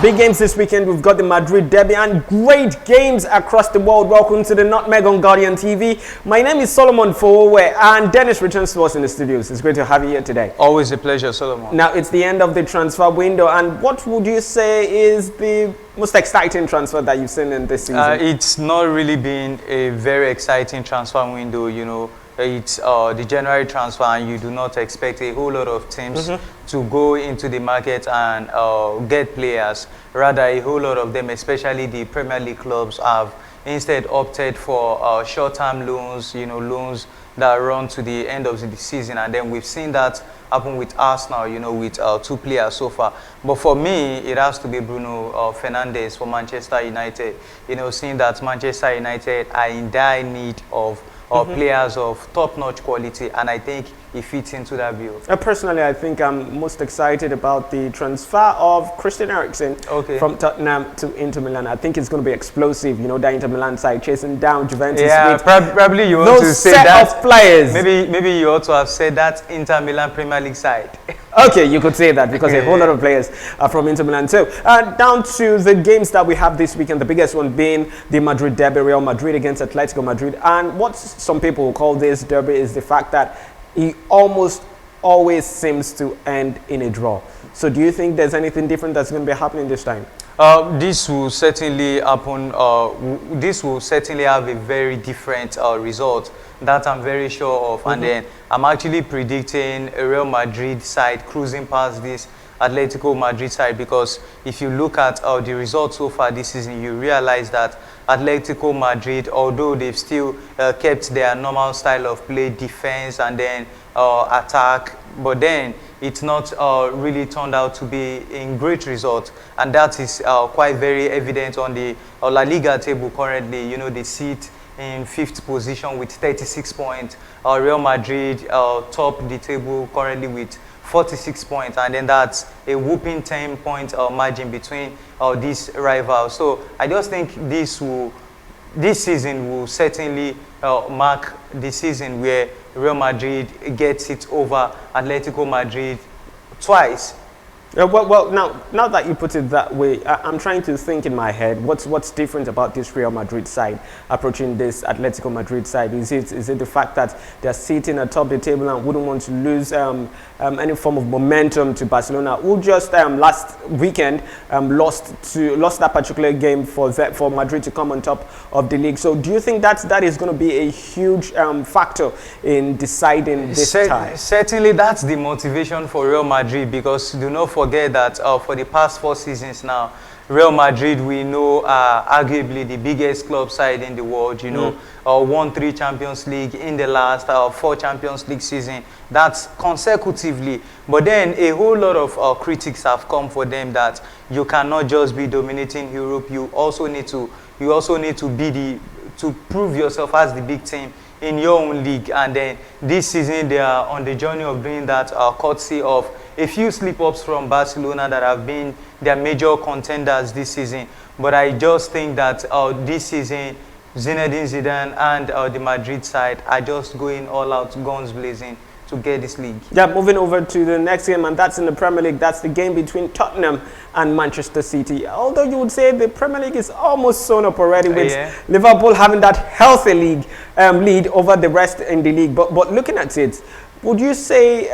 Big games this weekend. We've got the Madrid Derby and great games across the world. Welcome to the Nutmeg on Guardian TV. My name is Solomon Fowe and Dennis returns to us in the studios. It's great to have you here today. Always a pleasure, Solomon. Now, it's the end of the transfer window, and what would you say is the most exciting transfer that you've seen in this season? It's not really been a very exciting transfer window, you know. It's the January transfer, and you do not expect a whole lot of teams to go into the market and get players. Rather, a whole lot of them, especially the Premier League clubs, have instead opted for short-term loans, you know, loans that run to the end of the season. And then we've seen that happen with Arsenal, you know, with 2 players so far. But for me, it has to be Bruno Fernandes for Manchester United. You know, seeing that Manchester United are in dire need of players of top-notch quality, and I think he fits into that bill. Personally, I think I'm most excited about the transfer of Christian Eriksen from Tottenham to Inter Milan. I think it's going to be explosive. You know, that Inter Milan side chasing down Juventus. Yeah, with probably you want to say set that. Of players. Maybe you ought to have said that Inter Milan Premier League side. Okay, you could say that because a whole lot of players are from Inter Milan. So, down to the games that we have this weekend, the biggest one being the Madrid Derby, Real Madrid against Atletico Madrid. And what some people call this derby is the fact that it almost always seems to end in a draw. So do you think there's anything different that's going to be happening this time? This will certainly happen. This will certainly have a very different result. That I'm very sure of. And then I'm actually predicting a Real Madrid side cruising past this Atletico Madrid side, because if you look at the results so far this season, you realize that Atletico Madrid, although they've still kept their normal style of play, defense and then attack, but then it's not really turned out to be in great results, and that is quite very evident on the La Liga table currently. You know, they sit in 5th position with 36 points. Real Madrid top the table currently with 46 points, and then that's a whooping 10-point margin between these rivals. So I just think this season will certainly mark the season where Real Madrid gets it over Atletico Madrid twice. Well, now that you put it that way, I'm trying to think in my head what's different about this Real Madrid side approaching this Atletico Madrid side. Is it the fact that they're sitting atop the table and wouldn't want to lose any form of momentum to Barcelona, who just last weekend lost that particular game for Madrid to come on top of the league? So do you think that is going to be a huge factor in deciding this tie? Certainly, that's the motivation for Real Madrid, because do not forget that for the past 4 seasons now, Real Madrid, we know, are arguably the biggest club side in the world. You know, won 3 Champions League in the last 4 Champions League season. That's consecutively. But then a whole lot of critics have come for them that you cannot just be dominating Europe. You also need to to prove yourself as the big team in your own league. And then this season they are on the journey of doing that, courtesy of a few slip-ups from Barcelona that have been their major contenders this season. But I just think that this season, Zinedine Zidane and the Madrid side are just going all out, guns blazing, to get this league. Yeah, moving over to the next game, and that's in the Premier League. That's the game between Tottenham and Manchester City. Although you would say the Premier League is almost sewn up already, with Liverpool having that healthy lead over the rest in the league. But looking at it, would you say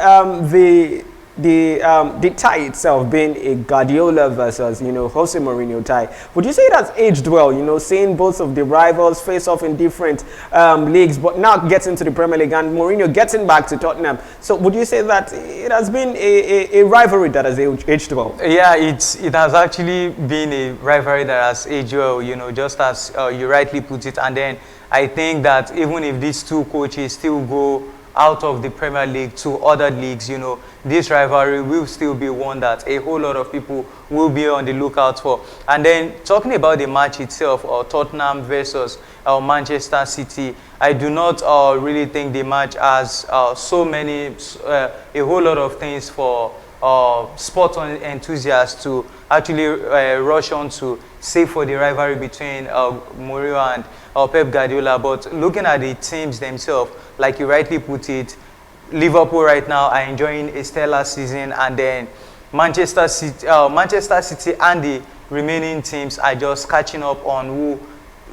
the tie itself being a Guardiola versus, you know, Jose Mourinho tie, would you say it has aged well? You know, seeing both of the rivals face off in different leagues, but now getting to the Premier League and Mourinho getting back to Tottenham. So would you say that it has been a rivalry that has aged well? Yeah, it has actually been a rivalry that has aged well, you know, just as you rightly put it. And then I think that even if these 2 coaches still go out of the Premier League to other leagues, you know, this rivalry will still be one that a whole lot of people will be on the lookout for. And then talking about the match itself, Tottenham versus Manchester City, I do not really think the match has a whole lot of things for sport enthusiasts to actually rush on to, say, for the rivalry between Mourinho and Pep Guardiola. But looking at the teams themselves, like you rightly put it, Liverpool right now are enjoying a stellar season, and then Manchester City and the remaining teams are just catching up on who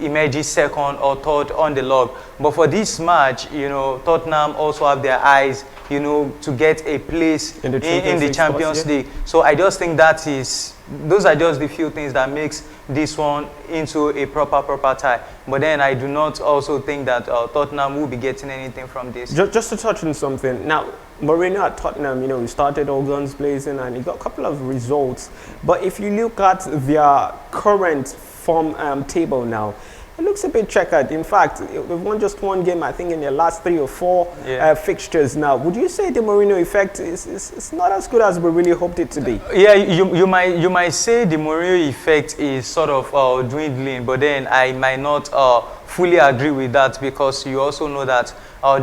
emerges second or third on the log. But for this match, you know, Tottenham also have their eyes, you know, to get a place in the Champions League. So I just think those are just the few things that makes this one into a proper tie. But then I do not also think that Tottenham will be getting anything from this. Just to touch on something. Now, Mourinho at Tottenham, you know, he started all guns blazing and he got a couple of results. But if you look at their current form table now, it looks a bit checkered. In fact, they've won just one game, I think, in their last 3 or 4 fixtures now. Would you say the Mourinho effect is not as good as we really hoped it to be? Yeah, you might say the Mourinho effect is sort of dwindling, but then I might not fully agree with that, because you also know that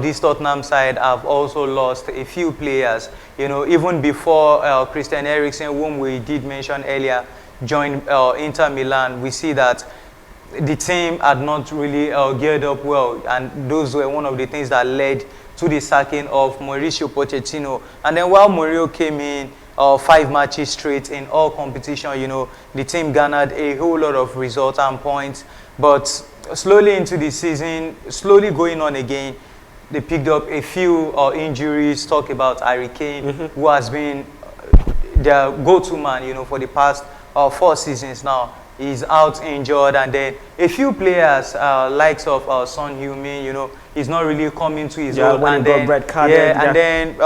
this Tottenham side have also lost a few players. You know, even before Christian Eriksen, whom we did mention earlier, joined Inter Milan, we see that the team had not really geared up well, and those were one of the things that led to the sacking of Mauricio Pochettino. And then while Mourinho came in 5 matches straight in all competition, you know, the team garnered a whole lot of results and points. But slowly into the season, slowly going on again, they picked up a few injuries. Talk about Harry Kane, who has been their go-to man, you know, for the past 4 seasons now. He's out injured, and then a few players, likes of Son Heung-min, you know, he's not really coming to his own. And then, and then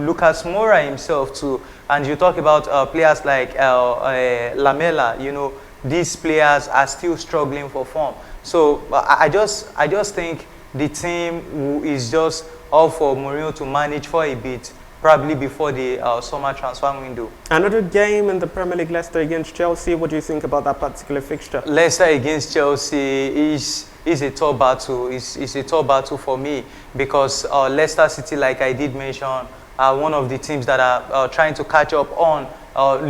Lucas Moura himself too. And you talk about players like Lamela, you know, these players are still struggling for form. So I just think the team is just all for Mourinho to manage for a bit, probably before the summer transfer window. Another game in the Premier League, Leicester against Chelsea. What do you think about that particular fixture? Leicester against Chelsea is a tough battle. It's a tough battle for me, because Leicester City, like I did mention, are one of the teams that are trying to catch up on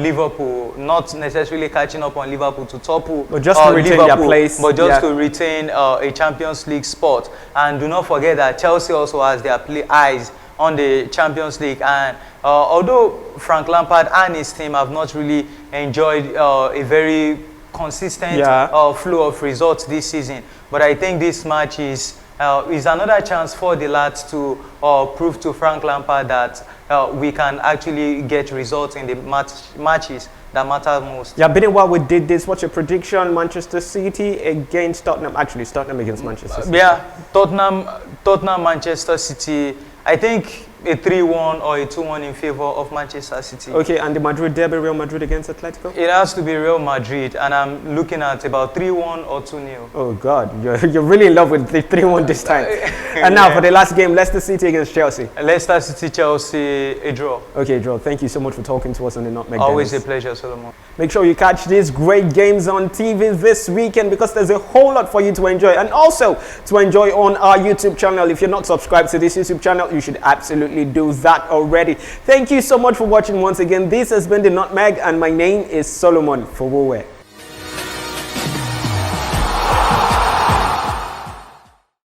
Liverpool, not necessarily catching up on Liverpool to topple, but just to retain their place, but just to retain a Champions League spot. And do not forget that Chelsea also has their eyes on the Champions League. And although Frank Lampard and his team have not really enjoyed a very consistent flow of results this season, but I think this match is another chance for the lads to prove to Frank Lampard that we can actually get results in the matches that matter most. Yeah, been a while we did this. What's your prediction? Manchester City against Tottenham. Actually, it's Tottenham against Manchester City. Yeah, Tottenham, Manchester City. I think a 3-1 or a 2-1 in favor of Manchester City. Okay, and the Madrid Derby, Real Madrid against Atletico? It has to be Real Madrid, and I'm looking at about 3-1 or 2-0. Oh God, you're really in love with the 3-1 this time. And now for the last game, Leicester City against Chelsea. Leicester City, Chelsea, a draw. Okay, draw. Thank you so much for talking to us on the Nutmeg. Always a pleasure, Solomon. Make sure you catch these great games on TV this weekend, because there's a whole lot for you to enjoy, and also to enjoy on our YouTube channel. If you're not subscribed to this YouTube channel, you should absolutely do that already. Thank you so much for watching once again. This has been the Nutmeg, and my name is Solomon Fowowe.